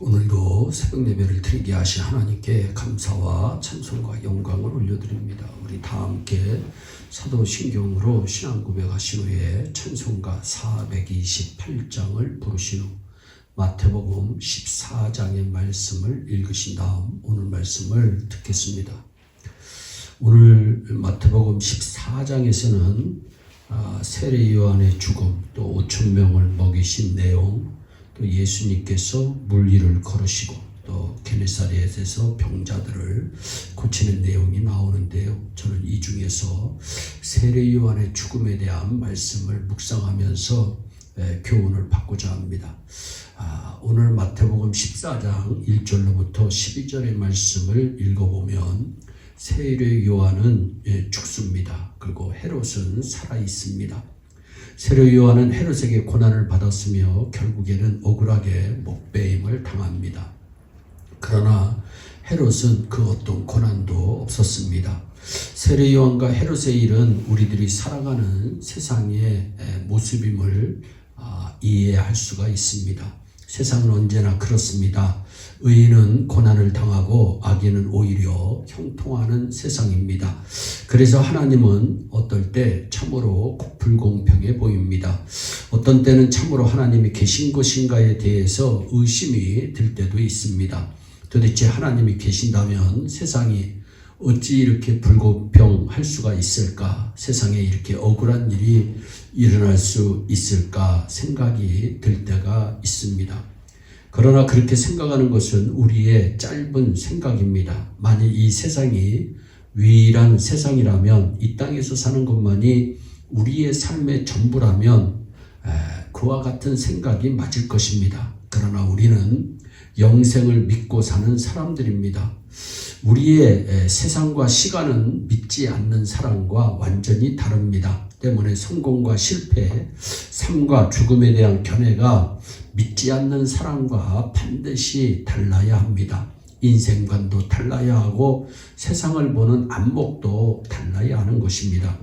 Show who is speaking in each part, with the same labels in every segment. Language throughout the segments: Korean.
Speaker 1: 오늘도 새벽 예배를 드리게 하신 하나님께 감사와 찬송과 영광을 올려드립니다. 우리 다 함께 사도신경으로 신앙 고백하신 후에 찬송가 428장을 부르신 후 마태복음 14장의 말씀을 읽으신 다음 오늘 말씀을 듣겠습니다. 오늘 마태복음 14장에서는 세례 요한의 죽음, 또 5,000명을 먹이신 내용, 또 예수님께서 물위를 걸으시고 또 게네사렛에서 병자들을 고치는 내용이 나오는데요. 저는 이 중에서 세례 요한의 죽음에 대한 말씀을 묵상하면서 교훈을 받고자 합니다. 오늘 마태복음 14장 1절로부터 12절의 말씀을 읽어보면 세례 요한은 죽습니다. 그리고 헤롯은 살아 있습니다. 세례 요한은 헤롯에게 고난을 받았으며 결국에는 억울하게 목베임을 당합니다. 그러나 헤롯은 그 어떤 고난도 없었습니다. 세례 요한과 헤롯의 일은 우리들이 살아가는 세상의 모습임을 이해할 수가 있습니다. 세상은 언제나 그렇습니다. 의인은 고난을 당하고 악인은 오히려 형통하는 세상입니다. 그래서 하나님은 어떨 때 참으로 불공평해 보입니다. 어떤 때는 참으로 하나님이 계신 것인가에 대해서 의심이 들 때도 있습니다. 도대체 하나님이 계신다면 세상이 어찌 이렇게 불공평할 수가 있을까? 세상에 이렇게 억울한 일이 일어날 수 있을까? 생각이 들 때가 있습니다. 그러나 그렇게 생각하는 것은 우리의 짧은 생각입니다. 만일 이 세상이 유일한 세상이라면, 이 땅에서 사는 것만이 우리의 삶의 전부라면 그와 같은 생각이 맞을 것입니다. 그러나 우리는 영생을 믿고 사는 사람들입니다. 우리의 세상과 시간은 믿지 않는 사람과 완전히 다릅니다. 때문에 성공과 실패, 삶과 죽음에 대한 견해가 믿지 않는 사람과 반드시 달라야 합니다. 인생관도 달라야 하고 세상을 보는 안목도 달라야 하는 것입니다.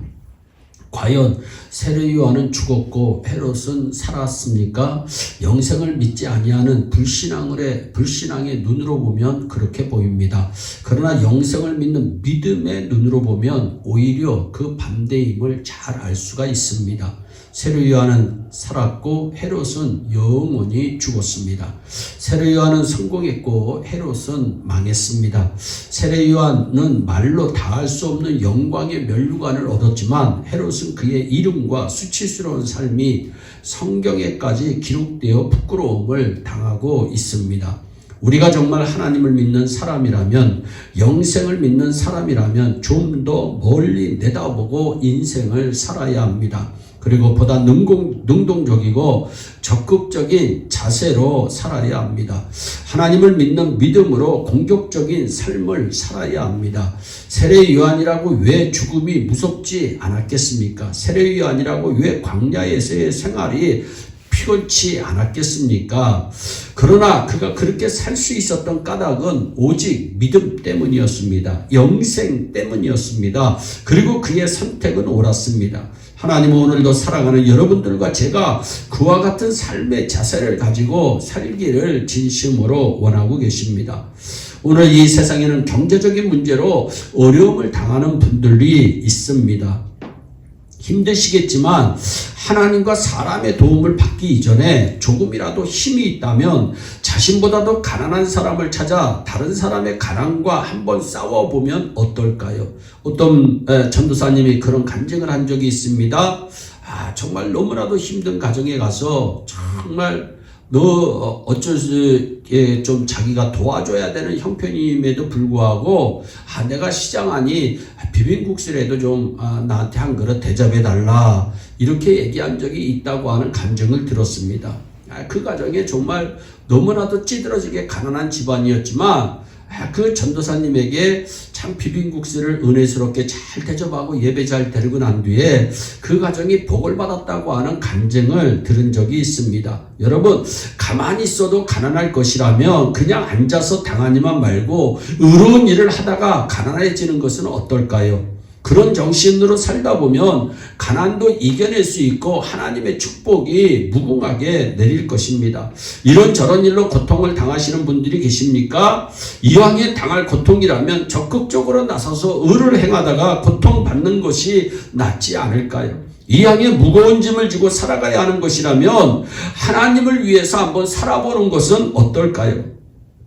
Speaker 1: 과연 세례 요한은 죽었고 헤롯은 살았습니까? 영생을 믿지 아니하는 불신앙의 눈으로 보면 그렇게 보입니다. 그러나 영생을 믿는 믿음의 눈으로 보면 오히려 그 반대임을 잘 알 수가 있습니다. 세례 요한은 살았고 헤롯은 영원히 죽었습니다. 세례 요한은 성공했고 헤롯은 망했습니다. 세례 요한은 말로 다 할 수 없는 영광의 면류관을 얻었지만 헤롯은 그의 이름과 수치스러운 삶이 성경에까지 기록되어 부끄러움을 당하고 있습니다. 우리가 정말 하나님을 믿는 사람이라면, 영생을 믿는 사람이라면 좀 더 멀리 내다보고 인생을 살아야 합니다. 그리고 보다 능동적이고 적극적인 자세로 살아야 합니다. 하나님을 믿는 믿음으로 공격적인 삶을 살아야 합니다. 세례 요한이라고 왜 죽음이 무섭지 않았겠습니까? 세례 요한이라고 왜 광야에서의 생활이 피곤치 않았겠습니까? 그러나 그가 그렇게 살 수 있었던 까닭은 오직 믿음 때문이었습니다. 영생 때문이었습니다. 그리고 그의 선택은 옳았습니다. 하나님은 오늘도 사랑하는 여러분들과 제가 그와 같은 삶의 자세를 가지고 살기를 진심으로 원하고 계십니다. 오늘 이 세상에는 경제적인 문제로 어려움을 당하는 분들이 있습니다. 힘드시겠지만 하나님과 사람의 도움을 받기 이전에 조금이라도 힘이 있다면 자신보다도 가난한 사람을 찾아 다른 사람의 가난과 한번 싸워보면 어떨까요? 어떤 전도사님이 그런 간증을 한 적이 있습니다. 정말 너무나도 힘든 가정에 가서 정말 어쩔 수 좀 자기가 도와줘야 되는 형편임에도 불구하고 내가 시장하니 비빔국수라도 좀 나한테 한 그릇 대접해달라 이렇게 얘기한 적이 있다고 하는 간증을 들었습니다. 그 가정에 정말 너무나도 찌들어지게 가난한 집안이었지만 그 전도사님에게 참 비빔국수를 은혜스럽게 잘 대접하고 예배 잘 드리고 난 뒤에 그 가정이 복을 받았다고 하는 간증을 들은 적이 있습니다. 여러분, 가만히 있어도 가난할 것이라면 그냥 앉아서 당하니만 말고 의로운 일을 하다가 가난해지는 것은 어떨까요? 그런 정신으로 살다 보면 가난도 이겨낼 수 있고 하나님의 축복이 무궁하게 내릴 것입니다. 이런저런 일로 고통을 당하시는 분들이 계십니까? 이왕에 당할 고통이라면 적극적으로 나서서 의를 행하다가 고통받는 것이 낫지 않을까요? 이왕에 무거운 짐을 지고 살아가야 하는 것이라면 하나님을 위해서 한번 살아보는 것은 어떨까요?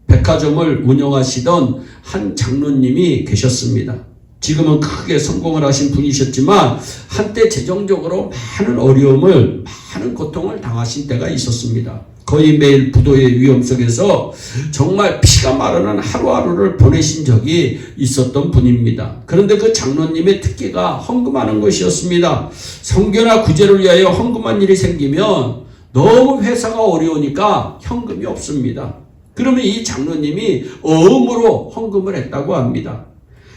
Speaker 1: 백화점을 운영하시던 한 장로님이 계셨습니다. 지금은 크게 성공을 하신 분이셨지만 한때 재정적으로 많은 어려움을, 많은 고통을 당하신 때가 있었습니다. 거의 매일 부도의 위험 속에서 정말 피가 마르는 하루하루를 보내신 적이 있었던 분입니다. 그런데 그 장로님의 특기가 헌금하는 것이었습니다. 성교나 구제를 위하여 헌금한 일이 생기면 너무 회사가 어려우니까 현금이 없습니다. 그러면 이 장로님이 어음으로 헌금을 했다고 합니다.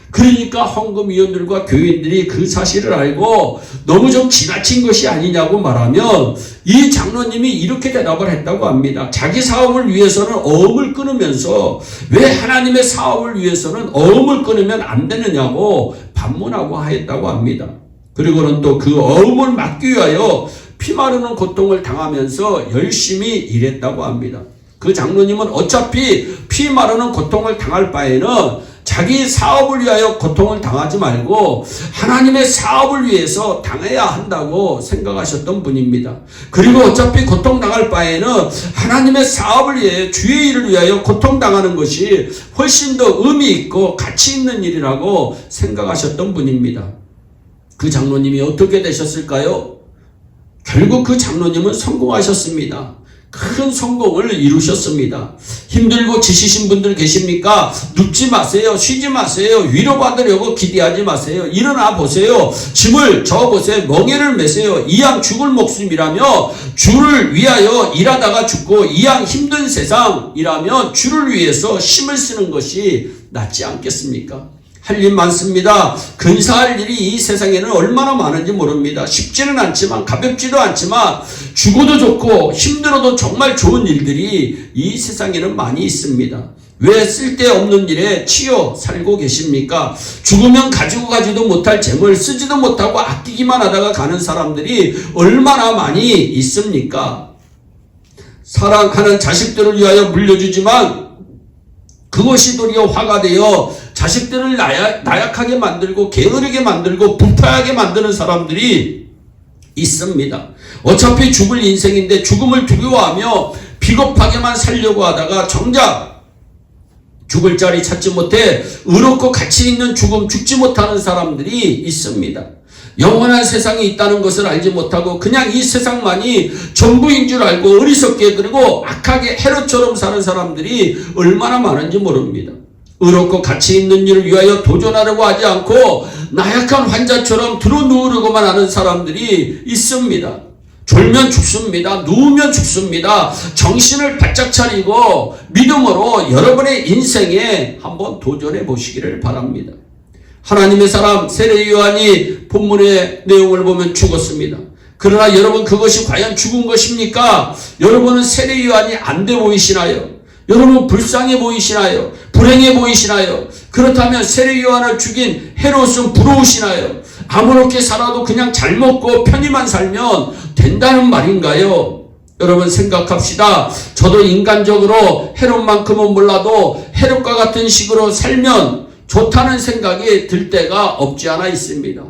Speaker 1: 그러니까 헌금위원들과 교인들이 그 사실을 알고 너무 좀 지나친 것이 아니냐고 말하면 이 장로님이 이렇게 대답을 했다고 합니다. 자기 사업을 위해서는 어음을 끊으면서 왜 하나님의 사업을 위해서는 어음을 끊으면 안 되느냐고 반문하고 하였다고 합니다. 그리고는 또 그 어음을 막기 위하여 피마르는 고통을 당하면서 열심히 일했다고 합니다. 그 장로님은 어차피 피마르는 고통을 당할 바에는 자기 사업을 위하여 고통을 당하지 말고 하나님의 사업을 위해서 당해야 한다고 생각하셨던 분입니다. 그리고 어차피 고통당할 바에는 하나님의 사업을 위해 주의 일을 위하여 고통당하는 것이 훨씬 더 의미 있고 가치 있는 일이라고 생각하셨던 분입니다. 그 장로님이 어떻게 되셨을까요? 결국 그 장로님은 성공하셨습니다. 큰 성공을 이루셨습니다. 힘들고 지치신 분들 계십니까? 눕지 마세요. 쉬지 마세요. 위로받으려고 기대하지 마세요. 일어나 보세요. 짐을 져보세요. 멍에를 메세요. 이왕 죽을 목숨이라며 주를 위하여 일하다가 죽고 이왕 힘든 세상이라면 주를 위해서 힘을 쓰는 것이 낫지 않겠습니까? 할 일 많습니다. 근사할 일이 이 세상에는 얼마나 많은지 모릅니다. 쉽지는 않지만 가볍지도 않지만 죽어도 좋고 힘들어도 정말 좋은 일들이 이 세상에는 많이 있습니다. 왜 쓸데없는 일에 치여 살고 계십니까? 죽으면 가지고 가지도 못할 재물 쓰지도 못하고 아끼기만 하다가 가는 사람들이 얼마나 많이 있습니까? 사랑하는 자식들을 위하여 물려주지만 그것이 도리어 화가 되어 자식들을 나약하게 만들고 게으르게 만들고 부패하게 만드는 사람들이 있습니다. 어차피 죽을 인생인데 죽음을 두려워하며 비겁하게만 살려고 하다가 정작 죽을 자리 찾지 못해 의롭고 가치 있는 죽음 죽지 못하는 사람들이 있습니다. 영원한 세상이 있다는 것을 알지 못하고 그냥 이 세상만이 전부인 줄 알고 어리석게 그리고 악하게 헤롯처럼 사는 사람들이 얼마나 많은지 모릅니다. 의롭고 가치 있는 일을 위하여 도전하려고 하지 않고 나약한 환자처럼 드러누우려고만 하는 사람들이 있습니다. 졸면 죽습니다. 누우면 죽습니다. 정신을 바짝 차리고 믿음으로 여러분의 인생에 한번 도전해 보시기를 바랍니다. 하나님의 사람 세례 요한이 본문의 내용을 보면 죽었습니다. 그러나 여러분 그것이 과연 죽은 것입니까? 여러분은 세례 요한이 안 돼 보이시나요? 여러분 불쌍해 보이시나요? 불행해 보이시나요? 그렇다면 세례 요한을 죽인 헤롯은 부러우시나요? 아무렇게 살아도 그냥 잘 먹고 편히만 살면 된다는 말인가요? 여러분 생각합시다. 저도 인간적으로 헤롯만큼은 몰라도 헤롯과 같은 식으로 살면 좋다는 생각이 들 때가 없지 않아 있습니다.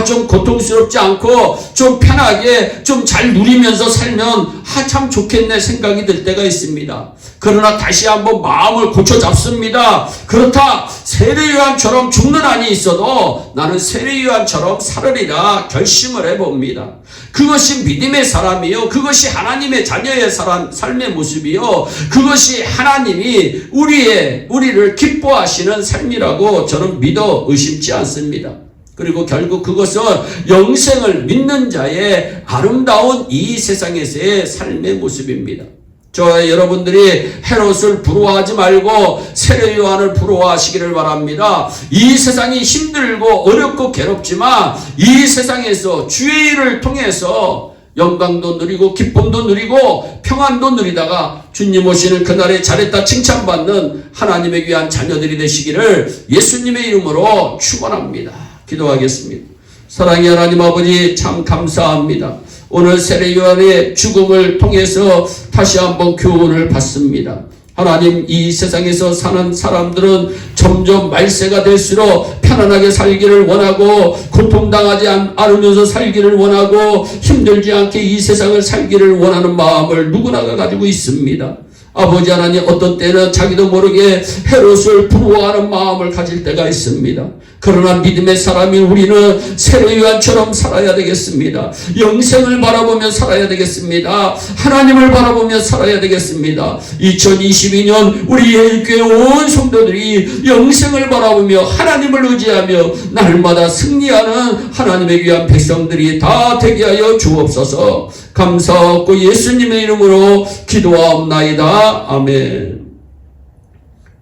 Speaker 1: 좀 고통스럽지 않고 좀 편하게 좀 잘 누리면서 살면 참 좋겠네 생각이 들 때가 있습니다. 그러나 다시 한번 마음을 고쳐 잡습니다. 그렇다 세례 요한처럼 죽는 한이 있어도 나는 세례 요한처럼 살으리라 결심을 해봅니다. 그것이 믿음의 사람이요, 그것이 하나님의 자녀의 삶의 모습이요, 그것이 하나님이 우리를 기뻐하시는 삶이라고 저는 믿어 의심치 않습니다. 그리고 결국 그것은 영생을 믿는 자의 아름다운 이 세상에서의 삶의 모습입니다. 저와 여러분들이 헤롯을 부러워하지 말고 세례 요한을 부러워하시기를 바랍니다. 이 세상이 힘들고 어렵고 괴롭지만 이 세상에서 주의 일을 통해서 영광도 누리고 기쁨도 누리고 평안도 누리다가 주님 오시는 그날에 잘했다 칭찬받는 하나님의 귀한 자녀들이 되시기를 예수님의 이름으로 축원합니다. 기도하겠습니다. 사랑의 하나님 아버지, 참 감사합니다. 오늘 세례 요한의 죽음을 통해서 다시 한번 교훈을 받습니다. 하나님, 이 세상에서 사는 사람들은 점점 말세가 될수록 편안하게 살기를 원하고 고통당하지 않으면서 살기를 원하고 힘들지 않게 이 세상을 살기를 원하는 마음을 누구나가 가지고 있습니다. 아버지 하나님, 어떤 때는 자기도 모르게 헤롯을 부러워하는 마음을 가질 때가 있습니다. 그러나 믿음의 사람인 우리는 세례 요한처럼 살아야 되겠습니다. 영생을 바라보며 살아야 되겠습니다. 하나님을 바라보며 살아야 되겠습니다. 2022년 우리 예일교회 온 성도들이 영생을 바라보며 하나님을 의지하며 날마다 승리하는 하나님의 귀한 백성들이 다 되게 하여 주옵소서. 감사하고 예수님의 이름으로 기도하옵나이다. 아멘.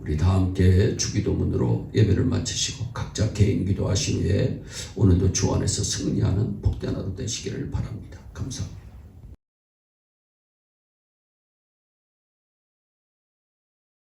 Speaker 1: 우리 다 함께 주기도문으로 예배를 마치시고 각자 개인 기도하신 후에 오늘도 주 안에서 승리하는 복된 하루 되시기를 바랍니다. 감사합니다.